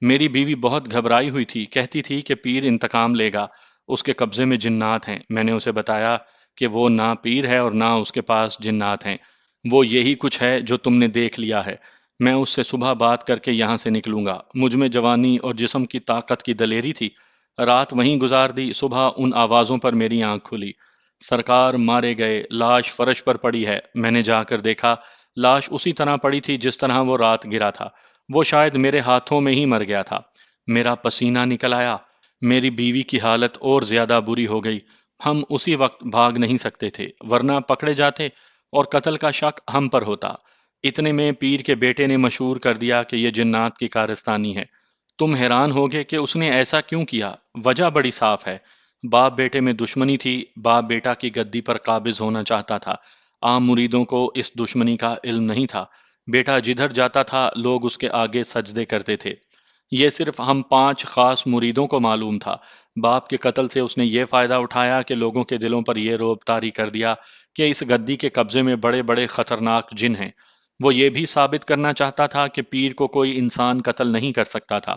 میری بیوی بہت گھبرائی ہوئی تھی، کہتی تھی کہ پیر انتقام لے گا، اس کے قبضے میں جنات ہیں۔ میں نے اسے بتایا کہ وہ نہ پیر ہے اور نہ اس کے پاس جنات ہیں، وہ یہی کچھ ہے جو تم نے دیکھ لیا ہے۔ میں اس سے صبح بات کر کے یہاں سے نکلوں گا۔ مجھ میں جوانی اور جسم کی طاقت کی دلیری تھی۔ رات وہیں گزار دی۔ صبح ان آوازوں پر میری آنکھ کھلی۔ سرکار مارے گئے، لاش فرش پر پڑی ہے۔ میں نے جا کر دیکھا، لاش اسی طرح پڑی تھی جس طرح وہ رات گرا تھا۔ وہ شاید میرے ہاتھوں میں ہی مر گیا تھا۔ میرا پسینہ نکل آیا۔ میری بیوی کی حالت اور زیادہ بری ہو گئی۔ ہم اسی وقت بھاگ نہیں سکتے تھے، ورنہ پکڑے جاتے اور قتل کا شک ہم پر ہوتا۔ اتنے میں پیر کے بیٹے نے مشہور کر دیا کہ یہ جنات کی کارستانی ہے۔ تم حیران ہوگے کہ اس نے ایسا کیوں کیا۔ وجہ بڑی صاف ہے۔ باپ بیٹے میں دشمنی تھی۔ باپ بیٹا کی گدی پر قابض ہونا چاہتا تھا۔ عام مریدوں کو اس دشمنی کا علم نہیں تھا۔ بیٹا جدھر جاتا تھا لوگ اس کے آگے سجدے کرتے تھے۔ یہ صرف ہم 5 خاص مریدوں کو معلوم تھا۔ باپ کے قتل سے اس نے یہ فائدہ اٹھایا کہ لوگوں کے دلوں پر یہ رعب طاری کر دیا کہ اس گدی کے قبضے میں بڑے بڑے خطرناک جن ہیں۔ وہ یہ بھی ثابت کرنا چاہتا تھا کہ پیر کو کوئی انسان قتل نہیں کر سکتا تھا۔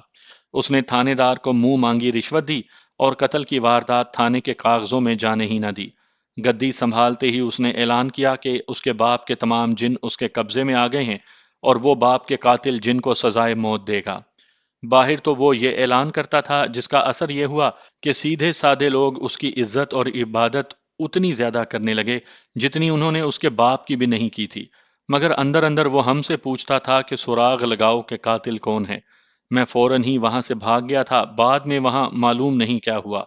اس نے تھانے دار کو منہ مانگی رشوت دی اور قتل کی واردات تھانے کے کاغذوں میں جانے ہی نہ دی۔ گدی سنبھالتے ہی اس نے اعلان کیا کہ اس کے باپ کے تمام جن اس کے قبضے میں آ گئے ہیں اور وہ باپ کے قاتل جن کو سزائے موت دے گا۔ باہر تو وہ یہ اعلان کرتا تھا، جس کا اثر یہ ہوا کہ سیدھے سادے لوگ اس کی عزت اور عبادت اتنی زیادہ کرنے لگے جتنی انہوں نے اس کے باپ کی بھی نہیں کی تھی۔ مگر اندر اندر وہ ہم سے پوچھتا تھا کہ سراغ لگاؤ کہ قاتل کون ہے۔ میں فوراً ہی وہاں سے بھاگ گیا تھا۔ بعد میں وہاں معلوم نہیں کیا ہوا۔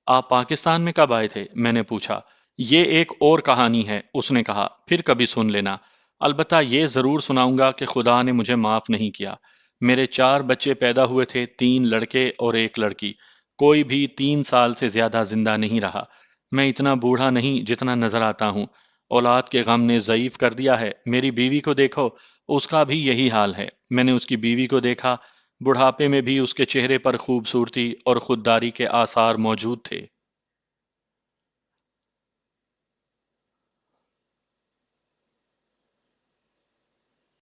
آپ پاکستان میں کب آئے تھے؟ میں نے پوچھا۔ یہ ایک اور کہانی ہے، اس نے کہا، پھر کبھی سن لینا۔ البتہ یہ ضرور سناؤں گا کہ خدا نے مجھے معاف نہیں کیا۔ میرے 4 بچے پیدا ہوئے تھے، 3 لڑکے اور 1 لڑکی۔ کوئی بھی 3 سال سے زیادہ زندہ نہیں رہا۔ میں اتنا بوڑھا نہیں جتنا نظر آتا ہوں۔ اولاد کے غم نے ضعیف کر دیا ہے۔ میری بیوی کو دیکھو، اس کا بھی یہی حال ہے۔ میں نے اس کی بیوی کو دیکھا، بڑھاپے میں بھی اس کے چہرے پر خوبصورتی اور خودداری کے آثار موجود تھے۔